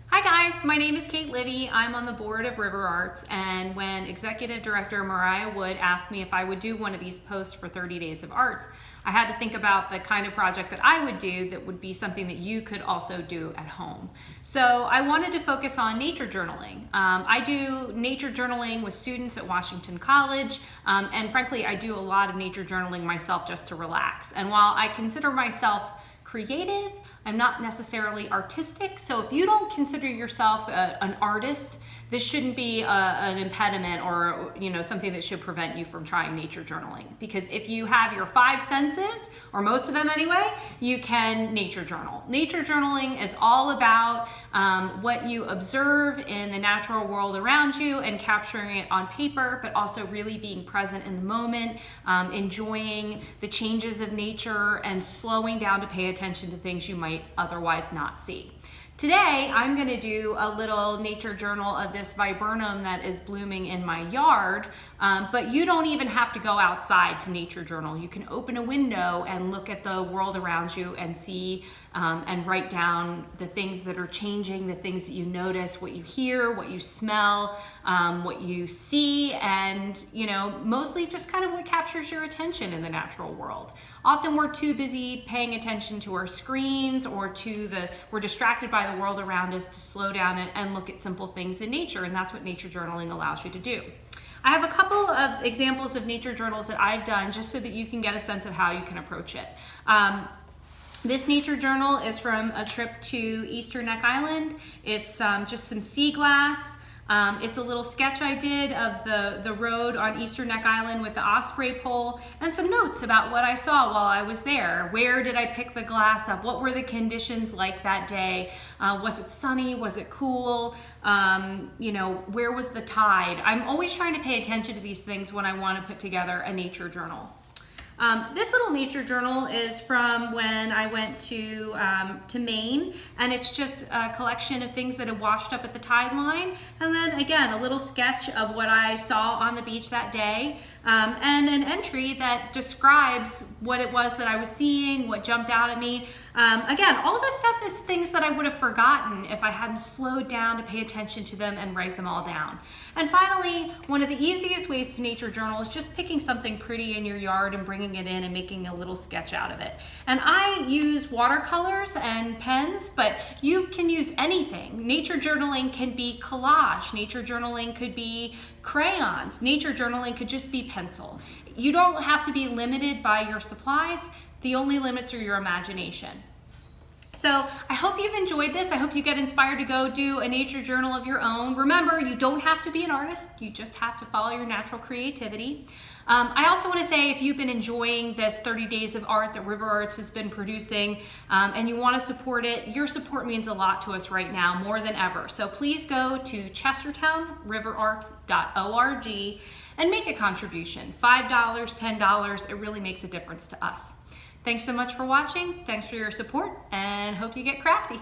Hi guys, my name is Kate Livie. I'm on the board of River Arts, and when Executive Director Mariah Wood asked me if I would do one of these posts for 30 Days of Arts, I had to think about the kind of project that I would do that would be something that you could also do at home. So I wanted to focus on nature journaling. I do nature journaling with students at Washington College, and frankly, I do a lot of nature journaling myself just to relax. And while I consider myself creative, I'm not necessarily artistic. So if you don't consider yourself an artist, this shouldn't be an impediment or something that should prevent you from trying nature journaling. Because if you have your 5 senses, or most of them anyway, you can nature journal. Nature journaling is all about what you observe in the natural world around you and capturing it on paper, but also really being present in the moment, enjoying the changes of nature and slowing down to pay attention to things you might otherwise not see. Today, I'm going to do a little nature journal of this viburnum that is blooming in my yard, but you don't even have to go outside to nature journal. You can open a window and look at the world around you and see and write down the things that are changing, the things that you notice, what you hear, what you smell, what you see, and mostly just kind of what captures your attention in the natural world. Often we're too busy paying attention to our screens or we're distracted by the world around us to slow down and look at simple things in nature, and that's what nature journaling allows you to do. I have a couple of examples of nature journals that I've done just so that you can get a sense of how you can approach it. This nature journal is from a trip to Eastern Neck Island. It's just some sea glass. It's a little sketch I did of the road on Eastern Neck Island with the osprey pole and some notes about what I saw while I was there. Where did I pick the glass up? What were the conditions like that day? Was it sunny? Was it cool? Where was the tide? I'm always trying to pay attention to these things when I want to put together a nature journal. This little nature journal is from when I went to Maine, and it's just a collection of things that had washed up at the tide line, and then again a little sketch of what I saw on the beach that day, and an entry that describes what it was that I was seeing, what jumped out at me. Again, all this stuff is things that I would have forgotten if I hadn't slowed down to pay attention to them and write them all down. And finally, one of the easiest ways to nature journal is just picking something pretty in your yard and bringing it in and making a little sketch out of it. And I use watercolors and pens, but you can use anything. Nature journaling can be collage. Nature journaling could be crayons. Nature journaling could just be pencil. You don't have to be limited by your supplies. The only limits are your imagination. So I hope you've enjoyed this. I hope you get inspired to go do a nature journal of your own. Remember, you don't have to be an artist. You just have to follow your natural creativity. I also want to say, if you've been enjoying this 30 Days of Art that River Arts has been producing and you want to support it, your support means a lot to us right now, more than ever. So please go to chestertownriverarts.org and make a contribution. $5, $10, it really makes a difference to us. Thanks so much for watching. Thanks for your support, and hope you get crafty.